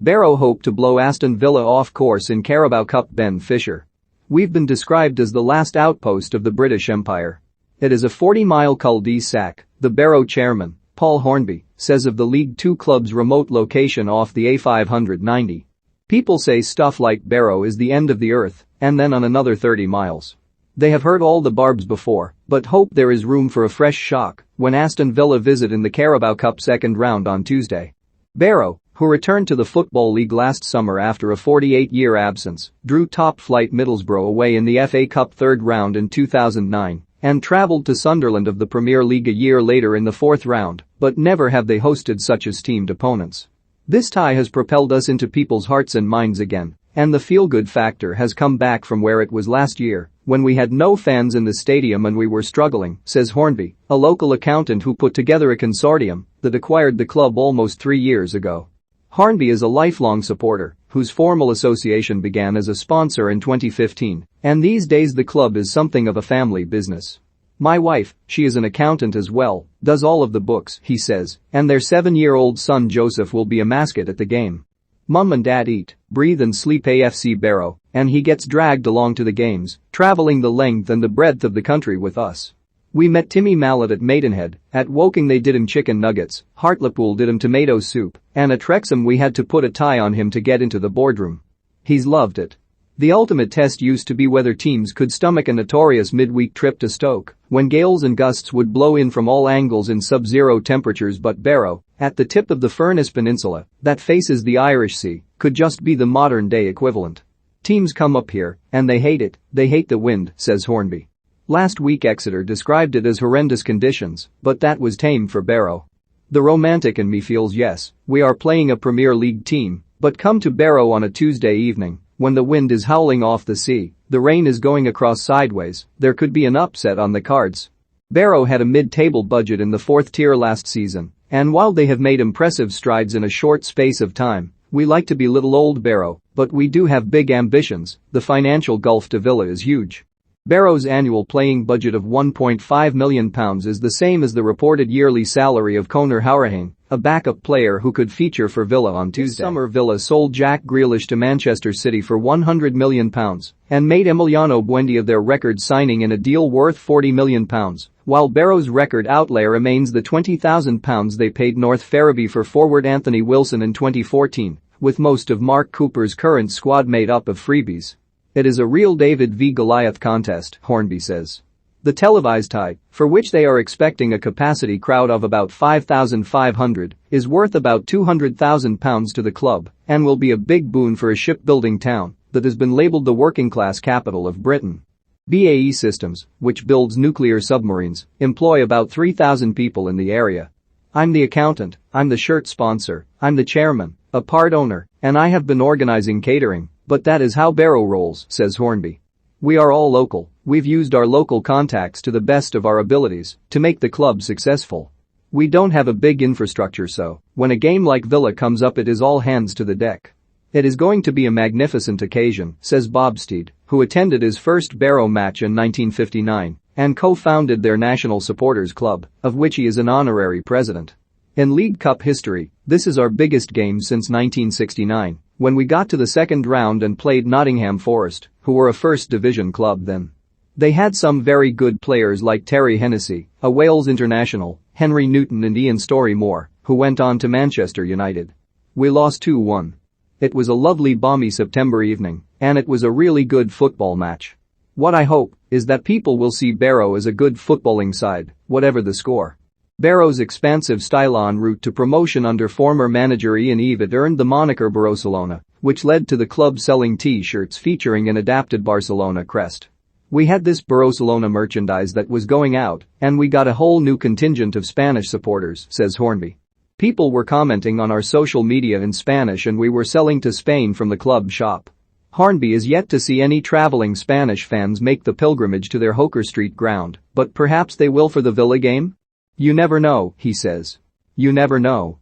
Barrow hope to blow Aston Villa off course in Carabao Cup. Ben Fisher. We've been described as the last outpost of the British Empire. It is a 40-mile cul-de-sac, the Barrow chairman, Paul Hornby, says of the League Two club's remote location off the A590. People say stuff like Barrow is the end of the earth, and then on another 30 miles. They have heard all the barbs before, but hope there is room for a fresh shock when Aston Villa visit in the Carabao Cup second round on Tuesday. Barrow, who returned to the Football League last summer after a 48-year absence, drew top-flight Middlesbrough away in the FA Cup third round in 2009 and travelled to Sunderland of the Premier League a year later in the fourth round, but never have they hosted such esteemed opponents. This tie has propelled us into people's hearts and minds again, and the feel-good factor has come back from where it was last year, when we had no fans in the stadium and we were struggling, says Hornby, a local accountant who put together a consortium that acquired the club almost 3 years ago. Hornby is a lifelong supporter, whose formal association began as a sponsor in 2015, and these days the club is something of a family business. My wife, she is an accountant as well, does all of the books, he says, and their 7-year-old son Joseph will be a mascot at the game. Mum and Dad eat, breathe and sleep AFC Barrow, and he gets dragged along to the games, travelling the length and the breadth of the country with us. We met Timmy Mallet at Maidenhead, at Woking they did him chicken nuggets, Hartlepool did him tomato soup, and at Wrexham we had to put a tie on him to get into the boardroom. He's loved it. The ultimate test used to be whether teams could stomach a notorious midweek trip to Stoke, when gales and gusts would blow in from all angles in sub-zero temperatures, but Barrow, at the tip of the Furness Peninsula, that faces the Irish Sea, could just be the modern-day equivalent. Teams come up here, and they hate the wind, says Hornby. Last week Exeter described it as horrendous conditions, but that was tame for Barrow. The romantic in me feels yes, we are playing a Premier League team, but come to Barrow on a Tuesday evening, when the wind is howling off the sea, the rain is going across sideways, there could be an upset on the cards. Barrow had a mid-table budget in the fourth tier last season, and while they have made impressive strides in a short space of time, we like to be little old Barrow, but we do have big ambitions. The financial gulf to Villa is huge. Barrow's annual playing budget of £1.5 million is the same as the reported yearly salary of Conor Hourihane, a backup player who could feature for Villa on Tuesday. This summer Villa sold Jack Grealish to Manchester City for £100 million and made Emiliano Buendia their record signing in a deal worth £40 million, while Barrow's record outlay remains the £20,000 they paid North Ferriby for forward Anthony Wilson in 2014, with most of Mark Cooper's current squad made up of freebies. It is a real David v Goliath contest, Hornby says. The televised tie, for which they are expecting a capacity crowd of about 5,500, is worth about £200,000 to the club and will be a big boon for a shipbuilding town that has been labelled the working-class capital of Britain. BAE Systems, which builds nuclear submarines, employ about 3,000 people in the area. I'm the accountant, I'm the shirt sponsor, I'm the chairman, a part owner, and I have been organising catering. But that is how Barrow rolls, says Hornby. We are all local, we've used our local contacts to the best of our abilities to make the club successful. We don't have a big infrastructure, so when a game like Villa comes up it is all hands to the deck. It is going to be a magnificent occasion, says Bob Steed, who attended his first Barrow match in 1959 and co-founded their National Supporters Club, of which he is an honorary president. In League Cup history, this is our biggest game since 1969. When we got to the second round and played Nottingham Forest, who were a first division club then. They had some very good players like Terry Hennessy, a Wales international, Henry Newton and Ian Storey-Moore, who went on to Manchester United. We lost 2-1. It was a lovely balmy September evening, and it was a really good football match. What I hope is that people will see Barrow as a good footballing side, whatever the score. Barrow's expansive style en route to promotion under former manager Ian Evatt earned the moniker Barcelona, which led to the club selling T-shirts featuring an adapted Barcelona crest. We had this Barcelona merchandise that was going out, and we got a whole new contingent of Spanish supporters, says Hornby. People were commenting on our social media in Spanish and we were selling to Spain from the club shop. Hornby is yet to see any travelling Spanish fans make the pilgrimage to their Hooker Street ground, but perhaps they will for the Villa game? You never know, he says. You never know.